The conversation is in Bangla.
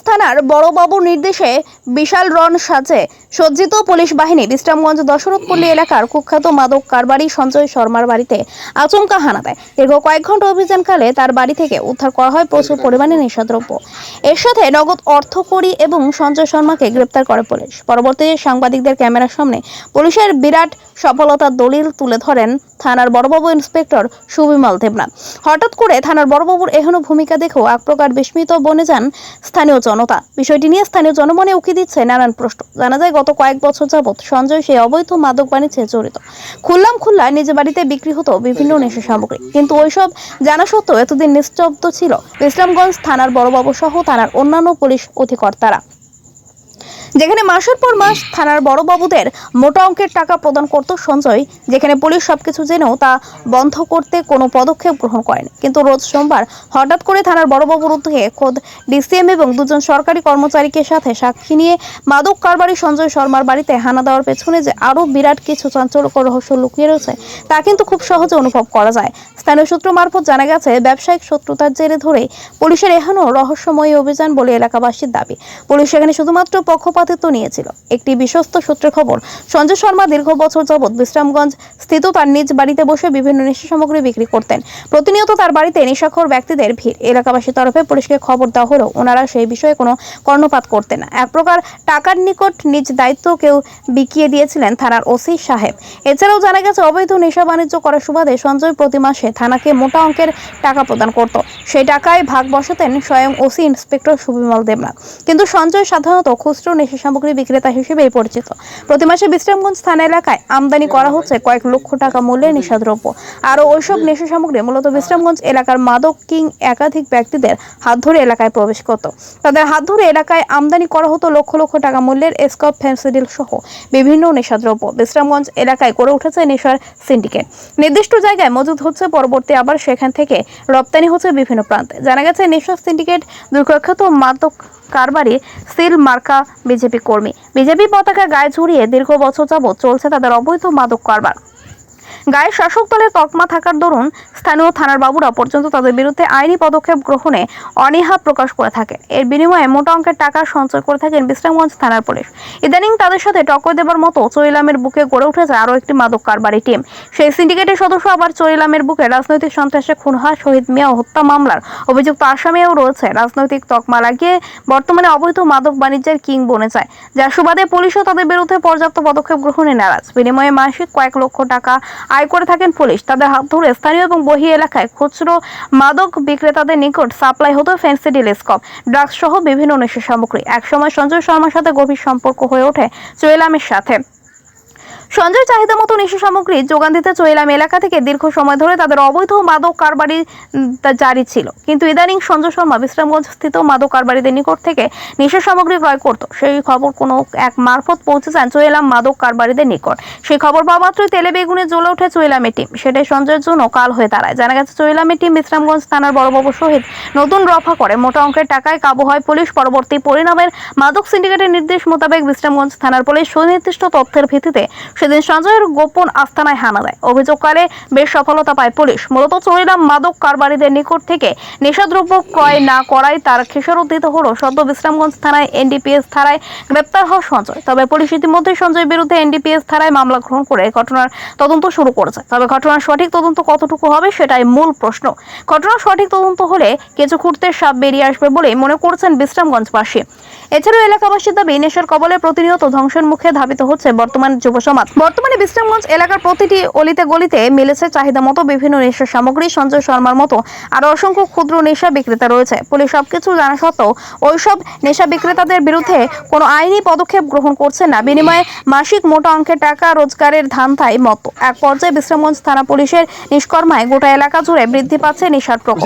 থানার বড়বাবুর নির্দেশে বিশাল রণ সাজে সজ্জিত পুলিশ বাহিনী বিশ্রামগঞ্জ দশরথপল্লী এলাকার কুখ্যাত মাদক কারবারি সঞ্জয় শর্মার বাড়িতে আচমকা হানা দেয়। দীর্ঘ কয়েক ঘন্টা অভিযানকালে তার বাড়ি থেকে উদ্ধার করা হয় প্রচুর পরিমাণে নেশাদ্রব্য। এর সাথে নগদ অর্থকড়ি এবং সঞ্জয় শর্মাকে গ্রেপ্তার করে পুলিশ। পরবর্তীতে সাংবাদিকদের ক্যামেরার সামনে পুলিশের বিরাট সফলতার দলিল তুলে ধরেন থানার বড়বাবু ইন্সপেক্টর সুবিমল দেবনাথ। হঠাৎ করে থানার বড়বাবুর এহেন ভূমিকা দেখেও এক প্রকার বিস্মিত বনে যান স্থানীয় জনতা। বিষয়টি নিয়ে স্থানীয় জনমনে উকি দিচ্ছে নানান প্রশ্ন। জানা যায়, গত কয়েক বছর যাবৎ সঞ্জয় সেই অবৈধ মাদক বাণিজ্যে জড়িত। খুল্লায় নিজ বাড়িতে বিক্রি হতো বিভিন্ন নেশা সামগ্রী, কিন্তু ওইসব জানা সত্ত্বেও এতদিন নিস্তব্ধ ছিল বিশ্রামগঞ্জ থানার বড়বাবু সহ থানার অন্যান্য পুলিশ অধিকর্তারা, যেখানে মাসের পর মাস থানার বড়বাবুদের মোটা অঙ্কের টাকা প্রদান করত সঞ্জয়। যেখানে পুলিশ সবকিছু জেনেও তা বন্ধ করতে কোনো পদক্ষেপ গ্রহণ করেনি। কিন্তু রোজ সোমবার হঠাৎ করে থানার বড়বাবুর উদ্যোগে খোদ ডিসিএম এবং দুজন সরকারি কর্মচারীকে সাথে সাক্ষী নিয়ে মাদক কারবারি সঞ্জয় শর্মার বাড়িতে হানা দেওয়ার পেছনে যে আরও বিরাট কিছু চাঞ্চল্যকর রহস্য লুকিয়ে রয়েছে তা কিন্তু খুব সহজে অনুভব করা যায়। স্থানীয় সূত্র মারফত জানা গেছে, ব্যবসায়িক শত্রুতার জেরে ধরে পুলিশের এখনও রহস্যময়ী অভিযান বলে এলাকাবাসীর দাবি। পুলিশ সেখানে শুধুমাত্র পক্ষপাতিত্ব নিয়েছিল। একটি বিশ্বস্ত সূত্রের খবর, সঞ্জয় শর্মা দীর্ঘ বছর যাবৎ বিশ্রামগঞ্জ স্থিত তার নিজ বাড়িতে বসে বিভিন্ন নেশা সামগ্রী বিক্রি করতেন। প্রতিনিয়ত তার বাড়িতে নেশাখোর ব্যক্তিদের ভিড়। এলাকাবাসীর তরফে পুলিশকে খবর দেওয়া হলেও ওনারা সেই বিষয়ে কোনো কর্ণপাত করতেন না। এক প্রকার টাকার নিকট নিজ দায়িত্ব কেউ বিকিয়ে দিয়েছিলেন থানার ওসি সাহেব। এছাড়াও জানা গেছে, অবৈধ নেশা বাণিজ্য করার সুবাদে সঞ্জয় প্রতি মাসে থানাকে মোটা অঙ্কের টাকা প্রদান করত। সেই টাকায় ভাগ বসাতেন স্বয়ং ওসি ইন্সপেক্টর সুবিমল দেবনাথ। কিন্তু সঞ্জয় সাধারণত খুচরো নেশা সামগ্রী বিক্রেতা হিসেবেই পরিচিত। প্রতি মাসে বিশ্রামগঞ্জ থানা এলাকায় আমদানি করা হচ্ছে কয়েক লক্ষ টাকা মূল্যের নেশাদ্রব্য। আরও ওইসব নেশা সামগ্রী মূলত বিশ্রামগঞ্জ এলাকার মাদক কিং একাধিক ব্যক্তিদের হাত ধরে এলাকায় প্রবেশ করত। তাদের হাত ধরে এলাকায় আমদানি করা হতো লক্ষ লক্ষ টাকা মূল্যের স্কপ, ফেন্সিডিল সহ বিভিন্ন নেশাদ্রব্য। বিশ্রামগঞ্জ এলাকায় গড়ে উঠেছে নেশার সিন্ডিকেট। নির্দিষ্ট জায়গায় মজুদ হচ্ছে, পরবর্তী আবার সেখান থেকে রপ্তানি হচ্ছে বিভিন্ন প্রান্তে। জানা গেছে, নেশার সিন্ডিকেট দুই কুখ্যাত মাদক কারবারি সিল মার্কা বিজেপি কর্মী। বিজেপি পতাকা গায়ে ঝুড়িয়ে দীর্ঘ বছর যাবৎ চলছে তাদের অবৈধ মাদক কারবার। গায়ে শাসক দলের তকমা থাকার দরুন স্থানীয় থানার বাবুরা পর্যন্ত তাদের বিরুদ্ধে আইনি পদক্ষেপ গ্রহণে অনীহা প্রকাশ করে থাকেন। এর বিনিময়ে মোটা অঙ্কের টাকা সঞ্চয় করে থাকেন বিশ্রামগঞ্জ থানার পুলিশ। ইদানিং তাদের সাথে টক্কর দেবার মতো চৈলামের বুকে গড়ে উঠেছে আরও একটি মাদক কারবারি টিম। সেই সিন্ডিকেটের সদস্য আবার চৈলামের বুকে রাজনৈতিক সন্ত্রাসে খুন হওয়া শহীদ মিয়া হত্যা মামলার অভিযুক্ত আসামিও রয়েছে। রাজনৈতিক তকমা লাগিয়ে বর্তমানে অবৈধ মাদক বাণিজ্যের কিং বনে যায়, যার সুবাদে পুলিশও তাদের বিরুদ্ধে পর্যাপ্ত পদক্ষেপ গ্রহণে নারাজ। বিনিময়ে মাসিক কয়েক লক্ষ টাকা আয় করে থাকেন পুলিশ। তাদের হাত ধরে স্থানীয় এবং বহি এলাকায় খুচরো মাদক বিক্রেতাদের নিকট সাপ্লাই হতো ফেন্সিডিল, স্কপ, ড্রাগস সহ বিভিন্ন নেশা সামগ্রী। একসময় সঞ্জয় শর্মার সাথে গভীর সম্পর্ক হয়ে ওঠে চৈলামের সাথে। সঞ্জয় চাহিদা মতো নেশা সামগ্রী যোগান দিতে চৈলাম এলাকা থেকে দীর্ঘ সময় ধরে তাদের অবৈধ মাদক কারবারি জারি ছিল। কিন্তু ইদানিং সঞ্জয় শর্মা বিশ্রামগঞ্জ স্থিত মাদক কারবারিদের নিকট থেকে নেশা সামগ্রী ক্রয় করত। সেই খবর কোনো এক মারফত পৌঁছে যান চৈলাম মাদক কারবারিদের নিকট। সেই খবর পাওয়া মাত্রই তেলে বেগুনে জ্বলে ওঠে চৈলামের টিম। সেটাই সঞ্জয়ের জন্য কাল হয়ে দাঁড়ায়। জানা গেছে, চৈলামের টিম বিশ্রামগঞ্জ থানার বড়বাবু সহিত নতুন রফা করে মোটা অঙ্কের টাকায় কাবু হয় পুলিশ। পরবর্তী পরিণামের মাদক সিন্ডিকেটের নির্দেশ মোতাবেক বিশ্রামগঞ্জ থানার পুলিশ সুনির্দিষ্ট তথ্যের ভিত্তিতে সেদিন সঞ্জয়ের গোপন আস্তানায় হানা দেয়। অভিযোগকালে বেশ সফলতা পায় পুলিশ। মূলত চৈলাম মাদক কারবারিদের নিকট থেকে নেশাদ্রব্য ক্রয় না করায় তার খেসারত দিতে হলো সদ্য বিশ্রামগঞ্জ থানায় এনডিপিএস ধারায় গ্রেপ্তার হওয়া সঞ্জয়। তবে পুলিশ ইতিমধ্যে সঞ্জয়ের বিরুদ্ধে এনডিপিএস ধারায় মামলা গ্রহণ করে ঘটনার তদন্ত শুরু করেছে। তবে ঘটনার সঠিক তদন্ত কতটুকু হবে সেটাই মূল প্রশ্ন। ঘটনার সঠিক তদন্ত হলে কিছু খুঁড়তে সাপ বেরিয়ে আসবে বলে মনে করছেন বিশ্রামগঞ্জবাসী। এছাড়াও এলাকাবাসীর দাবি, নেশার কবলে প্রতিনিয়ত ধ্বংসের মুখে ধাবিত হচ্ছে বর্তমান যুব সমাজ। বর্তমানে বিশ্রামগঞ্জ এলাকার প্রতিটি অলিতে গলিতে মিলেছে চাহিদা মতো বিভিন্ন নেশা সামগ্রী। সঞ্জয় শর্মার মতো আরো অসংখ্য ক্ষুদ্র নেশা বিক্রেতা রয়েছে। পুলিশ সবকিছু জানা সত্ত্বেও ওইসব নেশা বিক্রেতাদের বিরুদ্ধে কোনো আইনি পদক্ষেপ গ্রহণ করছে না। বিনিময়ে মাসিক মোটা অঙ্কের টাকা রোজগারের ধান্ধায় মতো এক পর্যায়ে বিশ্রামগঞ্জ থানা পুলিশের নিষ্কর্মায় গোটা এলাকা জুড়ে বৃদ্ধি পাচ্ছে নেশার প্রকোপ।